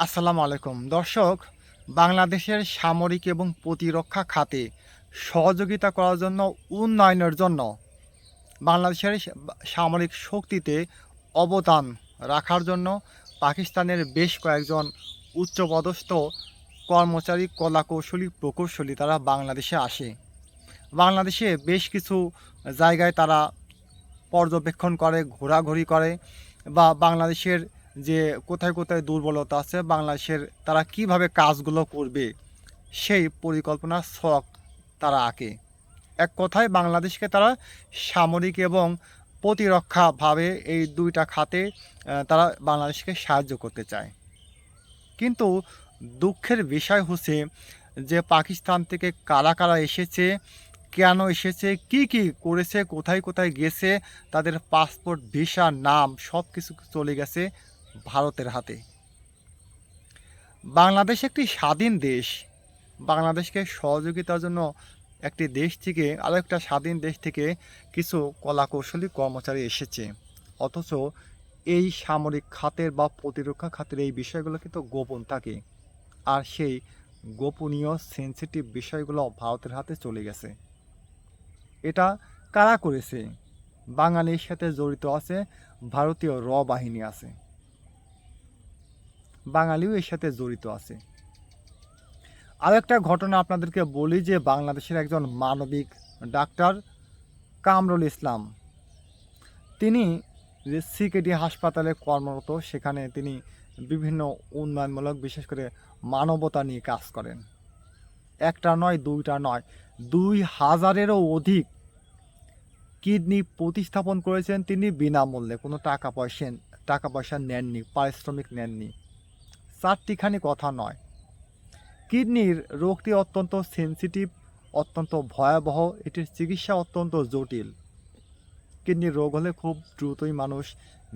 আসসালামু আলাইকুম দর্শক, বাংলাদেশের সামরিক এবং প্রতিরক্ষা খাতে সহযোগিতা করার জন্য, উন্নয়নের জন্য বাংলাদেশের সামরিক শক্তিতে অবদান রাখার জন্য পাকিস্তানের বেশ কয়েকজন উচ্চপদস্থ কর্মচারী, কলাকৌশলী, প্রকৌশলী তারা বাংলাদেশে আসে। বাংলাদেশে বেশ কিছু জায়গায় তারা পর্যবেক্ষণ করে, ঘোরাঘুরি করে, বা বাংলাদেশের যে কোথায় কোথায় দুর্বলতা আছে, বাংলাদেশের তারা কিভাবে কাজগুলো করবে সেই পরিকল্পনার ছক তারা আঁকে। এক কথায় বাংলাদেশকে তারা সামরিক এবং প্রতিরক্ষাভাবে এই দুইটা খাতে তারা বাংলাদেশকে সাহায্য করতে চায়। কিন্তু দুঃখের বিষয় হচ্ছে যে পাকিস্তান থেকে কারা কারা এসেছে, কেন এসেছে, কি কি করেছে, কোথায় কোথায় গেছে, তাদের পাসপোর্ট, ভিসা, নাম সব কিছু চলে গেছে ভারতের হাতে। বাংলাদেশ একটি স্বাধীন দেশ। বাংলাদেশকে সহযোগিতার জন্য একটি দেশ থেকে আরও একটা স্বাধীন দেশ থেকে কিছু কলাকৌশলী কর্মচারী এসেছে, অথচ এই সামরিক খাতের বা প্রতিরক্ষা খাতের এই বিষয়গুলো কিন্তু গোপন থাকে। আর সেই গোপনীয় সেনসিটিভ বিষয়গুলো ভারতের হাতে চলে গেছে। এটা কারা করেছে? বাঙালির সাথে জড়িত আছে ভারতীয় র বাহিনী আছে, বাঙালিও এর সাথে জড়িত আছে। আরও একটা ঘটনা আপনাদেরকে বলি যে বাংলাদেশের একজন মানবিক ডাক্তার কামরুল ইসলাম, তিনি যে সিকেডি হাসপাতালে কর্মরত, সেখানে তিনি বিভিন্ন উন্নয়নমূলক, বিশেষ করে মানবতা নিয়ে কাজ করেন। একটা নয়, দুইটা নয়, 2000-এরও অধিক কিডনি প্রতিস্থাপন করেছেন তিনি বিনামূল্যে, কোনো টাকা পয়সা নেননি, পারিশ্রমিক নেননি। চারটিখানি কথা নয়। কিডনির রোগটি অত্যন্ত সেনসিটিভ, অত্যন্ত ভয়াবহ, এটির চিকিৎসা অত্যন্ত জটিল। কিডনির রোগ হলে খুব দ্রুতই মানুষ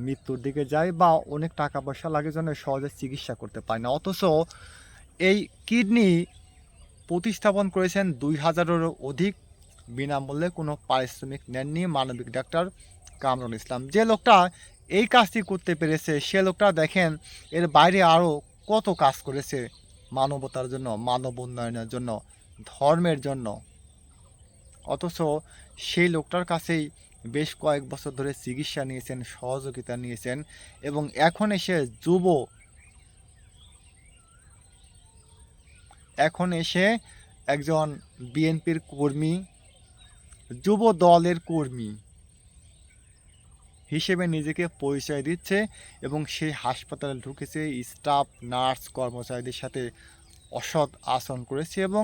মৃত্যুর দিকে যায়, বা অনেক টাকা পয়সা লাগে জন্য সহজে চিকিৎসা করতে পারে না। অথচ এই কিডনি প্রতিস্থাপন করেছেন 2000-এরও অধিক বিনামূল্যে, কোনো পারিশ্রমিক নেননি মানবিক ডাক্তার কামরুল ইসলাম। যে লোকটা এই কাজটি করতে পেরেছে, সে লোকটা দেখেন এর বাইরে আরও কত কাজ করেছে মানবতার জন্য, মানব উন্নয়নের জন্য, ধর্মের জন্য। অথচ সেই লোকটার কাছেই বেশ কয়েক বছর ধরে চিকিৎসা নিয়েছেন, সহযোগিতা নিয়েছেন, এবং এখন এসে একজন বিএনপির কর্মী, যুব দলের কর্মী হিসেবে নিজেকে পরিচয় দিচ্ছে, এবং সেই হাসপাতালে ঢুকেছে, স্টাফ, নার্স, কর্মচারীদের সাথে অসৎ আচরণ করেছে, এবং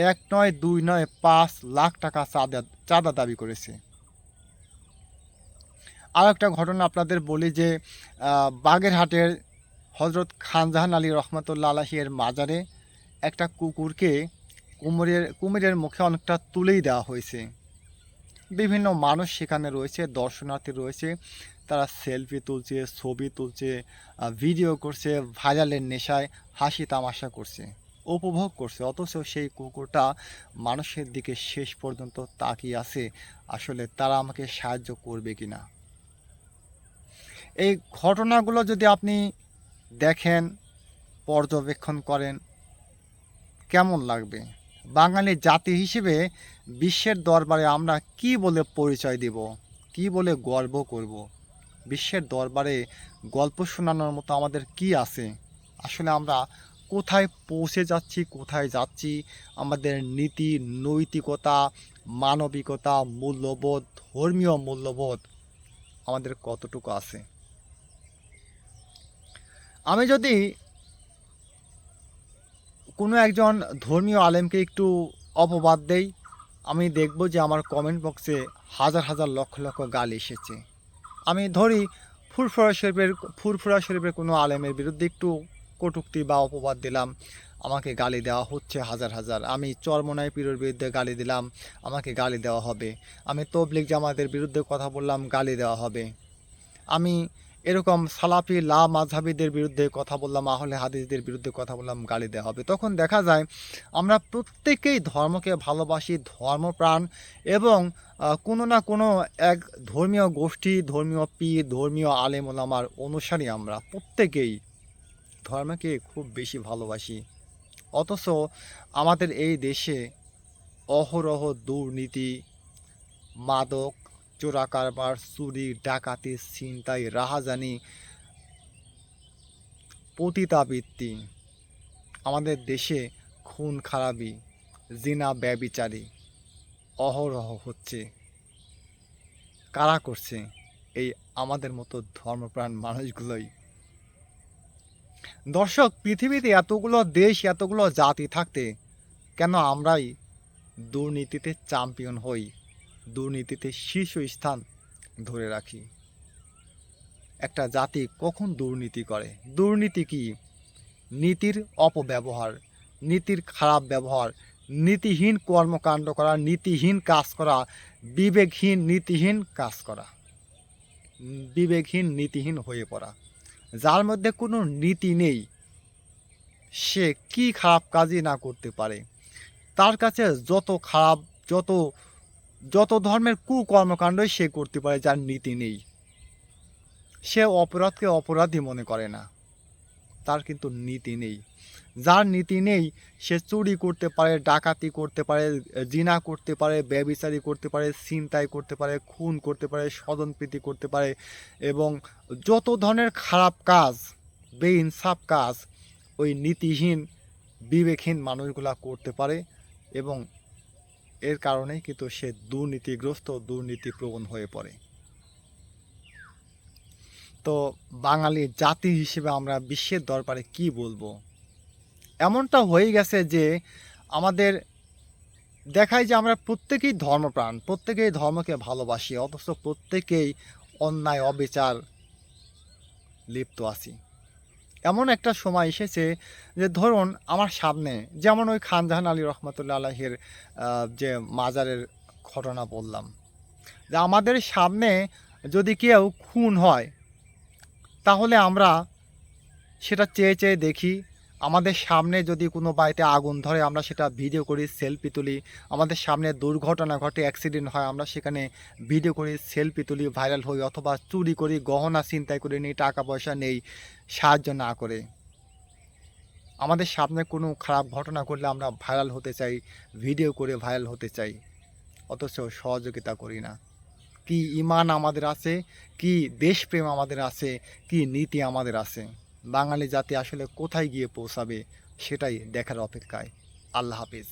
1 নয়, 2 নয়, 5 লাখ টাকা চাঁদা দাবি করেছে। আর একটা ঘটনা আপনাদের বলি যে বাগেরহাটের হজরত খানজাহান আলী রহমতুল্লাহ আলাহির মাজারে একটা কুকুরকে কুমিরের মুখে অনেকটা তুলেই দেওয়া হয়েছে। বিভিন্ন মানুষ সেখানে রয়েছে, দর্শনার্থী রয়েছে, তারা সেলফি তুলছে, ছবি তুলছে, ভিডিও করছে, ভাইরালের নেশায় হাসি তামাশা করছে, উপভোগ করছে। অথচ সেই কুকুরটা মানুষের দিকে শেষ পর্যন্ত তাকিয়ে আছে, আসলে তারা আমাকে সাহায্য করবে কিনা। এই ঘটনাগুলো যদি আপনি দেখেন, পর্যবেক্ষণ করেন, কেমন লাগবে? বাঙালি জাতি হিসেবে বিশ্বের দরবারে আমরা কি বলে পরিচয় দেব, কি বলে গর্ব করব? বিশ্বের দরবারে গল্প শোনানোর মতো আমাদের কি আছে? আসলে আমরা কোথায় পৌঁছে যাচ্ছি, কোথায় যাচ্ছি? আমাদের নীতি, নৈতিকতা, মানবিকতা, মূল্যবোধ, ধর্মীয় মূল্যবোধ আমাদের কতটুকু আছে? আমি যদি কোনো একজন ধর্মীয় আলেমকে একটু অপবাদ দেই, আমি দেখব যে আমার কমেন্ট বক্সে হাজার হাজার লক্ষ লক্ষ গালি এসেছে। আমি ধরি ফুরফুরা শরীফের কোনো আলেমের বিরুদ্ধে একটু কটূক্তি বা অপবাদ দিলাম, আমাকে গালি দেওয়া হচ্ছে হাজার হাজার। আমি চরমোনাই পীরের বিরুদ্ধে গালি দিলাম, আমাকে গালি দেওয়া হবে। আমি তবলিগ জামাতের বিরুদ্ধে কথা বললাম, গালি দেওয়া হবে। আমি এরকম সালাফি মাযহাবীদের বিরুদ্ধে কথা বললাম, আহলে হাদিসদের বিরুদ্ধে কথা বললাম, গালি দেওয়া হবে। তখন দেখা যায় আমরা প্রত্যেকেই ধর্মকে ভালোবাসি, ধর্মপ্রাণ, এবং কোনো না কোনো এক ধর্মীয় গোষ্ঠী, ধর্মীয় পীর, ধর্মীয় আলেম ওলামার অনুসারী আমরা প্রত্যেকেই। ধর্মকে খুব বেশি ভালোবাসি, অথচ আমাদের এই দেশে অহরহ দুর্নীতি, মাদক, চোরা কারবার, চুরি, ডাকাতি, ছিনতাই, রাহাজানি, পতিতাবৃত্তি, আমাদের দেশে খুন খারাপি, জিনা ব্যভিচারী অহরহ হচ্ছে। কারা করছে? এই আমাদের মতো ধর্মপ্রাণ মানুষগুলোই। দর্শক, পৃথিবীতে এতগুলো দেশ, এতগুলো জাতি থাকতে কেন আমরাই দুর্নীতিতে চ্যাম্পিয়ন হই, দুর্নীতিতে শীর্ষ স্থান ধরে রাখি? একটা জাতি কখন দুর্নীতি করে? দুর্নীতি কি? নীতির অপব্যবহার, নীতির খারাপ ব্যবহার, নীতিহীন কর্মকাণ্ড করা, নীতিহীন কাজ করা, বিবেকহীন নীতিহীন কাজ করা, বিবেকহীন নীতিহীন হয়ে পড়া। যার মধ্যে কোনো নীতি নেই, সে কি খারাপ কাজই না করতে পারে। তার কাছে যত খারাপ, যত যত ধর্মের কুকর্মকাণ্ডই সে করতে পারে, যার নীতি নেই। সে অপরাধকে অপরাধী মনে করে না, তার কিন্তু নীতি নেই। যার নীতি নেই সে চুরি করতে পারে, ডাকাতি করতে পারে, জিনা করতে পারে, ব্যভিচারী করতে পারে, ছিনতাই করতে পারে, খুন করতে পারে, স্বজনপ্রীতি করতে পারে, এবং যত ধরনের খারাপ কাজ, বেইনসাফ কাজ ওই নীতিহীন বিবেকহীন মানুষগুলা করতে পারে, এবং এর কারণেই কিন্তু সে দুর্নীতিগ্রস্ত, দুর্নীতিপ্রবণ হয়ে পড়ে। তো বাঙালি জাতি হিসেবে আমরা বিশ্বের দরবারে কি বলবো? এমনটা হয়ে গেছে যে আমাদের দেখায় যে আমরা প্রত্যেকেই ধর্মপ্রাণ, প্রত্যেকেই ধর্মকে ভালোবাসি, অথচ প্রত্যেকেই অন্যায় অবিচার লিপ্ত আছি। এমন একটা সময় এসেছে যে ধরুন আমার সামনে, যেমন ওই খানজাহান আলী রহমতুল্লাহ আলাহির যে মাজারের ঘটনা বললাম, যে আমাদের সামনে যদি কেউ খুন হয় তাহলে আমরা সেটা চেয়ে চেয়ে দেখি। আমাদের সামনে যদি কোনো বাড়িতে আগুন ধরে আমরা সেটা ভিডিও করি, সেলফি তুলি। আমাদের সামনে দুর্ঘটনা ঘটে, অ্যাক্সিডেন্ট হয়, আমরা সেখানে ভিডিও করি, সেলফি তুলি, ভাইরাল হই, অথবা চুরি করি, গহনা ছিনতাই করে নিই, টাকা পয়সা নেই, সাহায্য না করে। আমাদের সামনে কোনো খারাপ ঘটনা ঘটলে আমরা ভাইরাল হতে চাই, ভিডিও করে ভাইরাল হতে চাই, অথচ সহযোগিতা করি না। কি ঈমান আমাদের আছে, কি দেশপ্রেম আমাদের আছে, কি নীতি আমাদের আছে? বাঙালি জাতি আসলে কোথায় গিয়ে পৌঁছাবে সেটাই দেখার অপেক্ষায়। আল্লাহ হাফিজ।